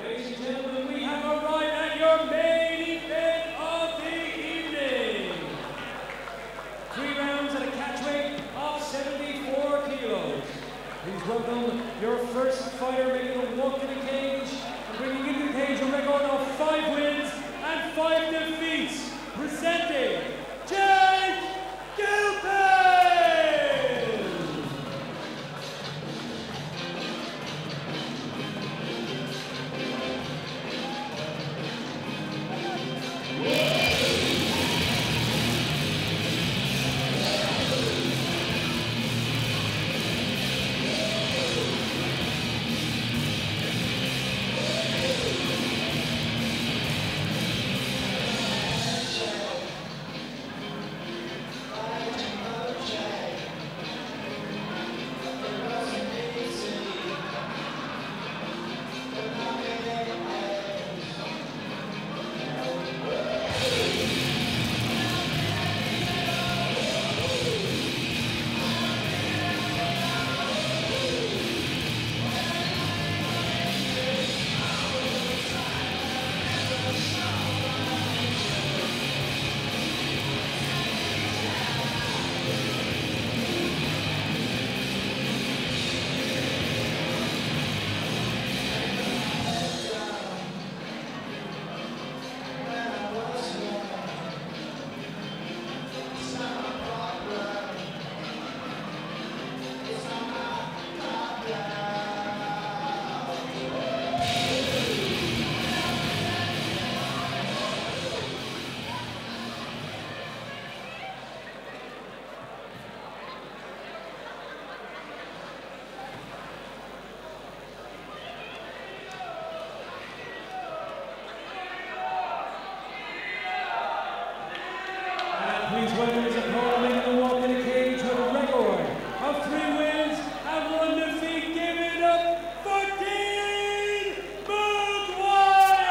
Ladies and gentlemen, we have arrived at your main event of the evening. 3 rounds at a catch weight of 74 kilos. Please welcome your first fighter making a walk to the cage and bringing into the cage a record of 5 wins and 5 defeats. Presenting Gilpin! Please welcome his opponent making a walk in the cage with a record of 3 wins and 1 defeat. Give it up for Dean Maguire!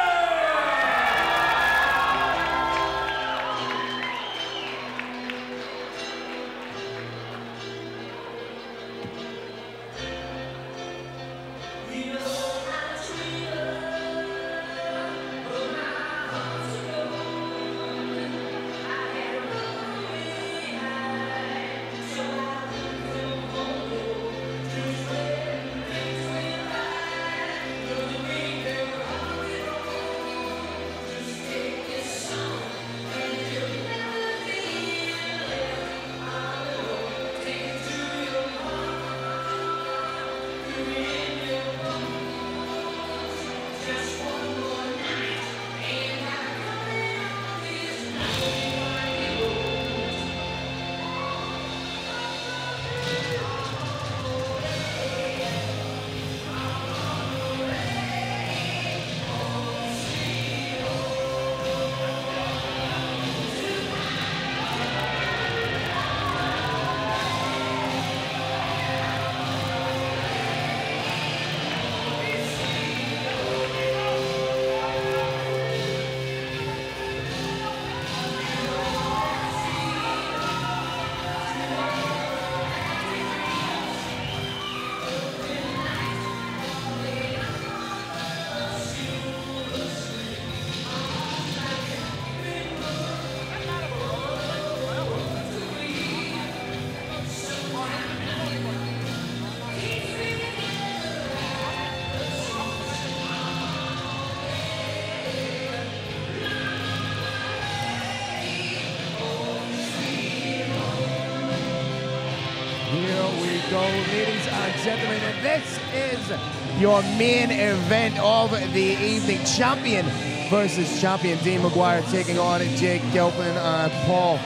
Here we go, ladies and gentlemen, and this is your main event of the evening. Champion versus champion. Dean Maguire taking on Jake Gilpin and Paul.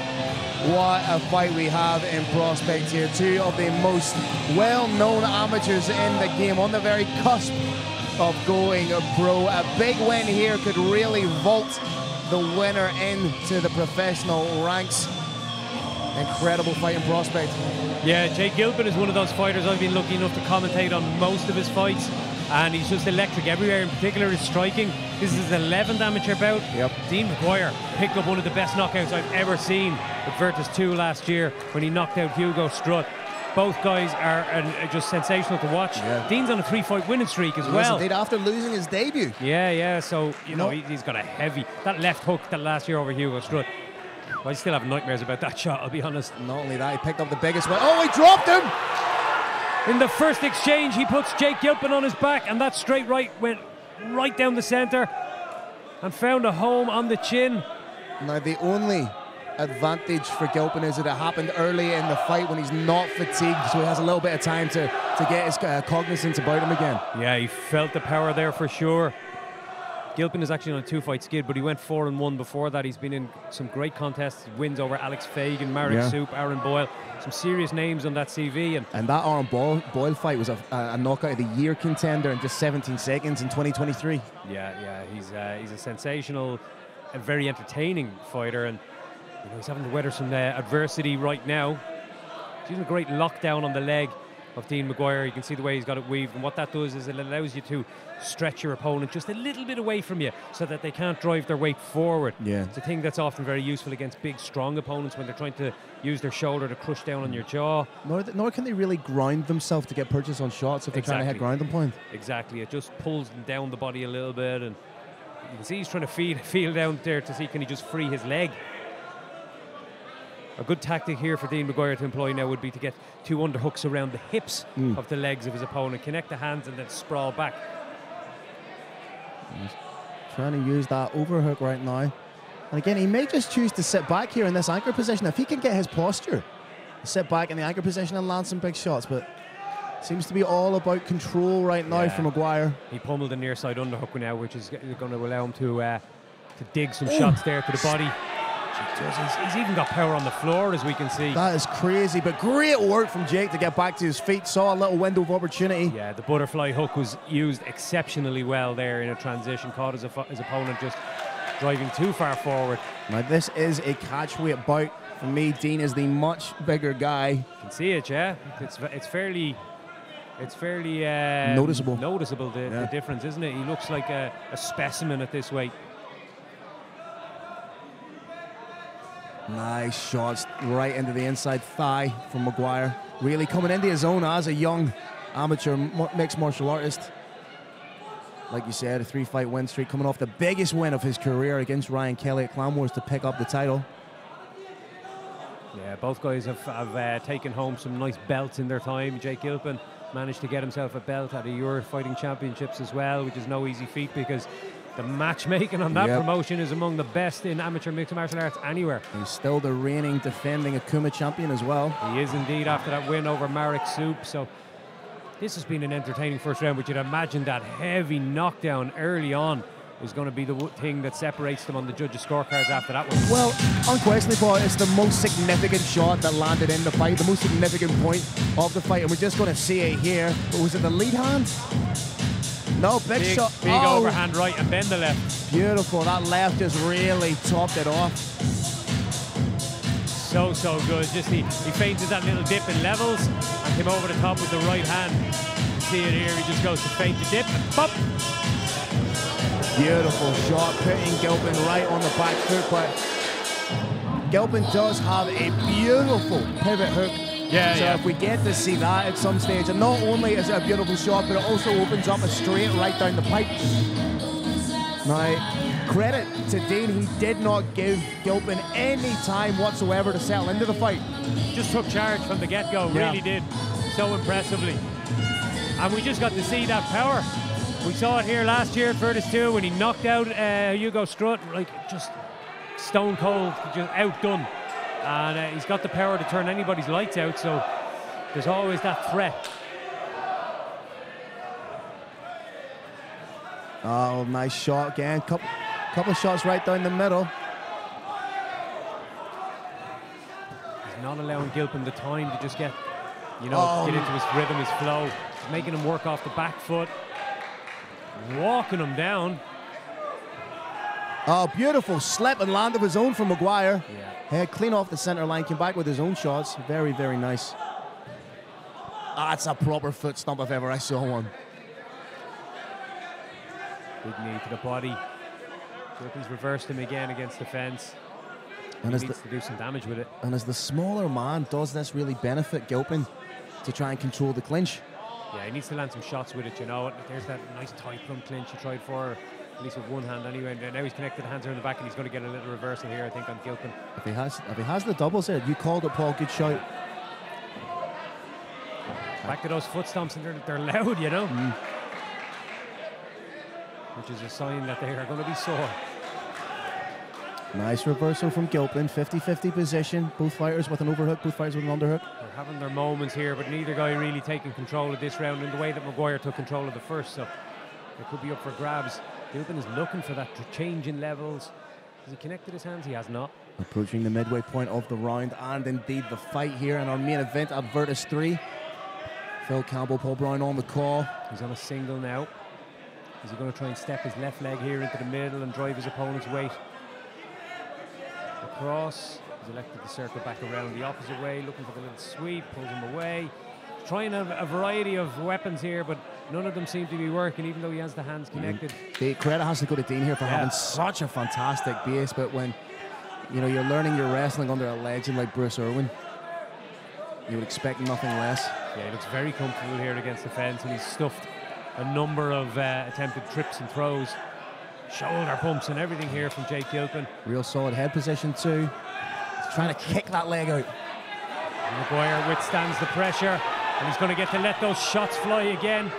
What a fight we have in prospect here. 2 of the most well-known amateurs in the game on the very cusp of going pro. A big win here could really vault the winner into the professional ranks. Incredible fighting prospect. Yeah, Jake Gilpin is one of those fighters I've been lucky enough to commentate on most of his fights, and he's just electric everywhere, in particular his striking. This is his 11th amateur bout. Yep. Dean Maguire picked up one of the best knockouts I've ever seen with Virtus 2 last year when he knocked out Hugo Strutt. Both guys are just sensational to watch. Yeah. Dean's on a 3-fight winning streak as Yes, well. indeed, after losing his debut. Yeah. So, you know, he's got a heavy... That left hook that last year over Hugo Strutt. Well, I still have nightmares about that shot, I'll be honest. Not only that, he picked up the biggest one. Oh, he dropped him! In the first exchange, he puts Jake Gilpin on his back, and that straight right went right down the centre and found a home on the chin. Now, the only advantage for Gilpin is that it happened early in the fight when he's not fatigued, so he has a little bit of time to get his cognizance about him again. Yeah, he felt the power there for sure. Gilpin is actually on a 2-fight skid, but he went 4-1 before that. He's been in some great contests, wins over Alex Fagan, Marek Soup, Aaron Boyle, some serious names on that CV. And that Aaron Boyle fight was a knockout of the year contender in just 17 seconds in 2023. Yeah, he's a sensational and very entertaining fighter, and you know, he's having to weather some adversity right now. He's using a great lockdown on the leg of Dean Maguire. You can see the way he's got it weaved, and what that does is it allows you to stretch your opponent just a little bit away from you so that they can't drive their weight forward. Yeah. It's a thing that's often very useful against big, strong opponents when they're trying to use their shoulder to crush down on your jaw. Nor can they really ground themselves to get purchase on shots if they're trying to hit ground and point. Exactly. It just pulls them down the body a little bit, and you can see he's trying to feel down there to see can he just free his leg. A good tactic here for Dean Maguire to employ now would be to get 2 underhooks around the hips of the legs of his opponent, connect the hands and then sprawl back. He's trying to use that overhook right now. And again, he may just choose to sit back here in this anchor position. If he can get his posture, sit back in the anchor position and land some big shots, but seems to be all about control right now for Maguire. He pummeled the near side underhook now, which is going to allow him to dig some shots there to the body. He's even got power on the floor, as we can see. That is crazy, but great work from Jake to get back to his feet. Saw a little window of opportunity. Yeah, the butterfly hook was used exceptionally well there in a transition. Caught his opponent just driving too far forward. Now, this is a catchweight bout. For me, Dean is the much bigger guy. You can see it, yeah. It's fairly noticeable. The difference, isn't it? He looks like a specimen at this weight. Nice shots right into the inside thigh from Maguire. Really coming into his own as a young amateur mixed martial artist. Like you said, a 3-fight win streak, coming off the biggest win of his career against Ryan Kelly at Clan Wars to pick up the title. Yeah, both guys have taken home some nice belts in their time. Jake Gilpin managed to get himself a belt at the Euro Fighting Championships as well, which is no easy feat because the matchmaking on that promotion is among the best in amateur mixed martial arts anywhere. He's still the reigning defending Akuma champion as well. He is indeed, after that win over Marek Soup. So this has been an entertaining first round, but you'd imagine that heavy knockdown early on is going to be the thing that separates them on the judges' scorecards after that one. Well, unquestionably, Paul, it's the most significant shot that landed in the fight, the most significant point of the fight, and we're just going to see it here. But was it the lead hand? No, big shot. Big overhand right and then the left. Beautiful. That left just really topped it off. So good. Just he feinted that little dip in levels and came over the top with the right hand. You see it here. He just goes to feint the dip and pop. Beautiful shot, putting Gilpin right on the back foot. But Gilpin does have a beautiful pivot hook. So if we get to see that at some stage, and not only is it a beautiful shot, but it also opens up a straight right down the pipe. Now, credit to Dean, he did not give Gilpin any time whatsoever to settle into the fight. Just took charge from the get-go, really did, so impressively. And we just got to see that power. We saw it here last year at Virtus 2 when he knocked out Hugo Strutt, like just stone cold, just outdone. And he's got the power to turn anybody's lights out, so there's always that threat. Oh, nice shot again. Couple of shots right down the middle. He's not allowing Gilpin the time to just get into his rhythm, his flow. He's making him work off the back foot, walking him down. Oh, beautiful slip and land of his own from Maguire. Yeah. Head clean off the center line, came back with his own shots. Very, very nice. That's a proper foot stomp if ever I saw one. Big knee to the body. Gilpin's reversed him again against the fence. He needs to do some damage with it. And as the smaller man, does this really benefit Gilpin? to try and control the clinch. Yeah, he needs to land some shots with it, you know. There's that nice tight plumb clinch he tried for, at least with one hand anyway. And now he's connected the hands around the back, and he's going to get a little reversal here, I think, on Gilpin. If he has the doubles there, you called it, Paul. Good shout. Back to those foot stomps, and they're loud, you know. Which is a sign that they are going to be sore. Nice reversal from Gilpin. 50-50 position. Both fighters with an overhook, both fighters with an underhook. They're having their moments here, but neither guy really taking control of this round in the way that Maguire took control of the first, so it could be up for grabs. Gilpin is looking for that change in levels. Has he connected his hands? He has not. Approaching the midway point of the round, and indeed the fight here in our main event at Virtus 3. Phil Campbell, Paul Brown on the call. He's on a single now. Is he going to try and step his left leg here into the middle and drive his opponent's weight across? He's elected to circle back around the opposite way, looking for the little sweep, pulls him away. Trying a variety of weapons here, but none of them seem to be working, even though he has the hands connected. The credit has to go to Dean here for having such a fantastic base, but when you're learning your wrestling under a legend like Bruce Irwin, you would expect nothing less. Yeah, he looks very comfortable here against the fence, and he's stuffed a number of attempted trips and throws. Shoulder bumps and everything here from Jake Gilpin. Real solid head position too. He's trying to kick that leg out. And Maguire withstands the pressure, and he's going to get to let those shots fly again.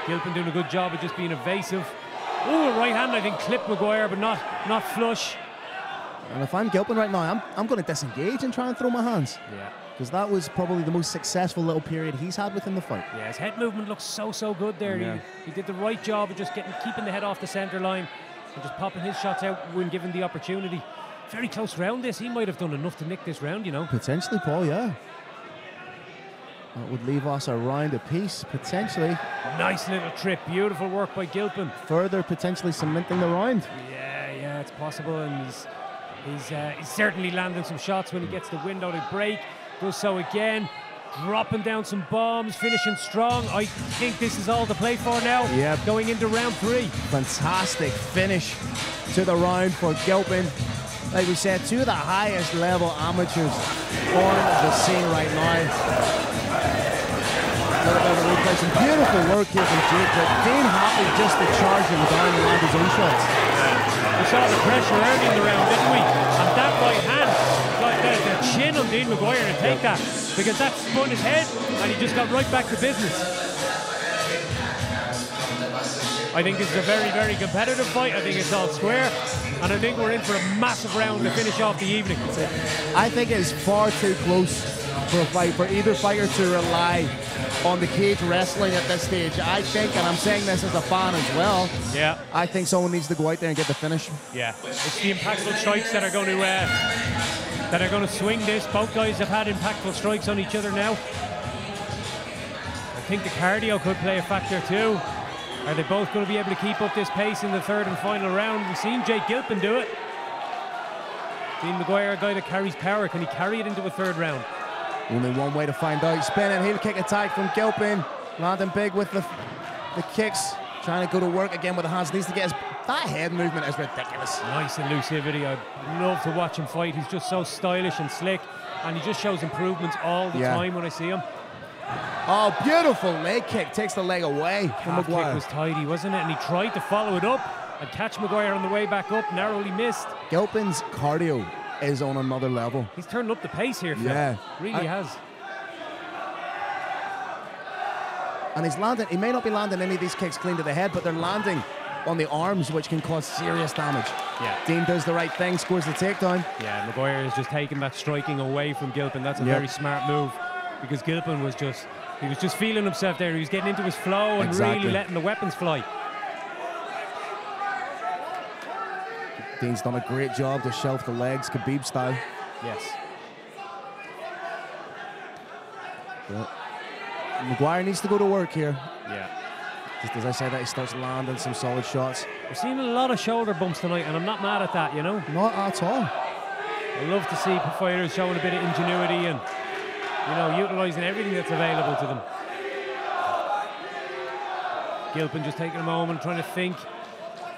Gilpin doing a good job of just being evasive. Oh, right hand, I think, clipped Maguire, but not flush. And if I'm Gilpin right now, I'm going to disengage and try and throw my hands. Yeah. Because that was probably the most successful little period he's had within the fight. Yeah, his head movement looks so good there. Yeah. He did the right job of just keeping the head off the centre line and just popping his shots out when given the opportunity. Very close round this. He might have done enough to nick this round, you know. Potentially, Paul, yeah. That would leave us a round apiece, potentially. Nice little trip. Beautiful work by Gilpin. Further potentially cementing the round. Yeah, it's possible. And he's certainly landing some shots when he gets the window to break. Does so again, dropping down some bombs, finishing strong. I think this is all to play for now. Yep. Going into round 3. Fantastic finish to the round for Gilpin. Like we said, two of the highest level amateurs on the scene right now. A little bit of a replay. Some beautiful work here from Jake, but Dean happy just to charge him down and land his own shots. We saw the pressure early in the round, didn't we? And that right hand, the chin on Dean Maguire to take that, because that spun his head and he just got right back to business. I think this is a very competitive fight. I think it's all square, and I think we're in for a massive round to finish off the evening. I think it's far too close for a fight for either fighter to rely on the cage wrestling at this stage. I think, and I'm saying this as a fan as well, I think someone needs to go out there and get the finish. Yeah, it's the impactful strikes that are going to swing this. Both guys have had impactful strikes on each other now. I think the cardio could play a factor too. Are they both going to be able to keep up this pace in the third and final round? We've seen Jake Gilpin do it. Dean Maguire, a guy that carries power. Can he carry it into a third round? Only one way to find out. Spin and heel kick attack from Gilpin. Landing big with the kicks. Trying to go to work again with the hands. Needs to get that head movement is ridiculous. Nice elusivity. I'd love to watch him fight. He's just so stylish and slick, and he just shows improvements all the time when I see him. Oh, beautiful leg kick. Takes the leg away from Maguire. Kick was tidy, wasn't it? And he tried to follow it up and catch Maguire on the way back up. Narrowly missed. Gilpin's cardio is on another level. He's turned up the pace here, Phil. Yeah. Really has. And he's landing, he may not be landing any of these kicks clean to the head, but they're landing on the arms, which can cause serious damage. Yeah. Dean does the right thing, scores the takedown. Yeah, Maguire is just taking that striking away from Gilpin. That's a very smart move, because Gilpin was just feeling himself there. He was getting into his flow and really letting the weapons fly. Dean's done a great job to shelf the legs, Khabib style. Yes. But Maguire needs to go to work here. Yeah. Just as I said that, he starts landing some solid shots. We're seeing a lot of shoulder bumps tonight, and I'm not mad at that, you know? Not at all. I love to see fighters showing a bit of ingenuity and, you know, utilising everything that's available to them. Gilpin just taking a moment, trying to think,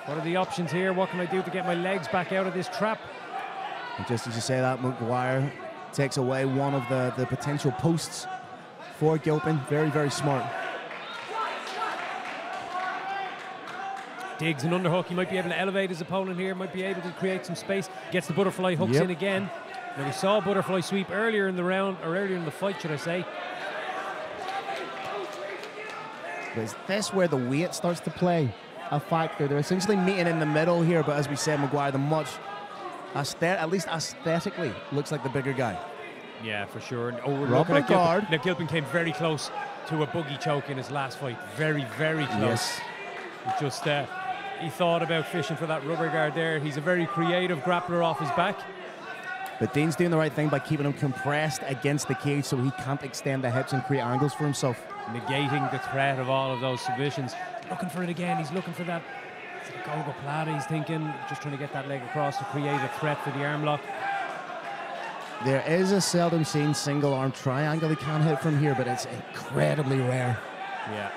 what are the options here? What can I do to get my legs back out of this trap? And just as you say that, Maguire takes away one of the potential posts for Gilpin. Very, very smart. Digs an underhook. He might be able to elevate his opponent here. Might be able to create some space. Gets the butterfly hooks in again. Now we saw a butterfly sweep earlier in the round, or earlier in the fight, should I say. Is this where the weight starts to play a factor? They're essentially meeting in the middle here, but as we said, Maguire, the much, at least aesthetically, looks like the bigger guy. Yeah, for sure. Oh, we're Rubber looking at guard. Gilpin. Now Gilpin came very close to a boogie choke in his last fight. Very, very close. Yes. He just, he thought about fishing for that rubber guard there. He's a very creative grappler off his back. But Dean's doing the right thing by keeping him compressed against the cage so he can't extend the hips and create angles for himself. Negating the threat of all of those submissions. Looking for it again. He's looking for that Gogo Plata. He's thinking, just trying to get that leg across to create a threat for the arm lock. There is a seldom seen single arm triangle he can hit from here, but it's incredibly rare. Yeah.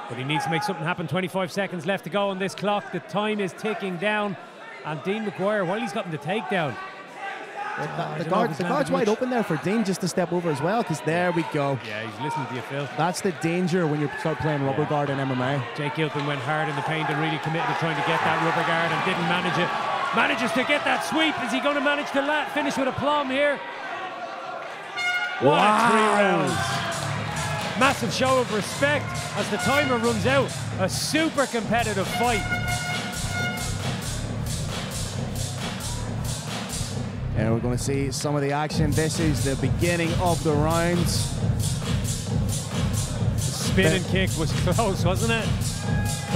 But he needs to make something happen. 25 seconds left to go on this clock. The time is ticking down. And Dean Maguire, while he's gotten the takedown, the guard's wide open there for Dean just to step over as well, because there we go. Yeah, he's listening to you, Phil. That's the danger when you start playing rubber guard in MMA. Jake Gilpin went hard in the paint and really committed to trying to get that rubber guard and didn't manage it. Manages to get that sweep. Is he going to manage to finish with a plum here? What a 3 rounds. Massive show of respect as the timer runs out. A super competitive fight. And we're going to see some of the action. This is the beginning of the rounds. Spin and kick was close, wasn't it?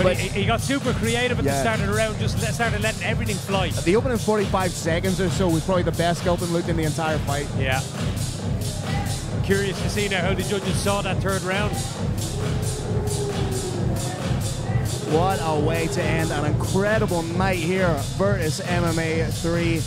But he got super creative at the start of the round, just started letting everything fly. The opening 45 seconds or so was probably the best Gilpin looked in the entire fight. Yeah. I'm curious to see now how the judges saw that third round. What a way to end an incredible night here. Virtus MMA 3.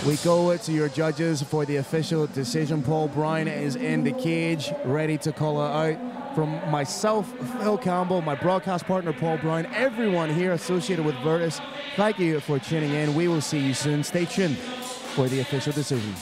We go to your judges for the official decision. Paul Brown is in the cage, ready to call it out. From myself, Phil Campbell, my broadcast partner, Paul Brown, everyone here associated with Virtus, thank you for tuning in. We will see you soon. Stay tuned for the official decision.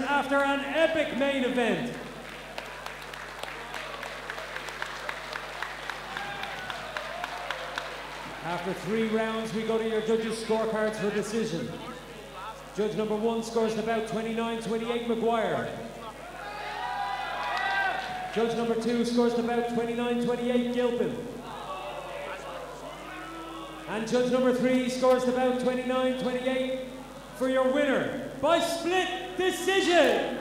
After an epic main event. After 3 rounds, we go to your judges' scorecards for decision. Judge number 1 scores the bout 29-28 Maguire. Judge number 2 scores the bout 29-28 Gilpin. And judge number 3 scores the bout 29-28 for your winner by split decision.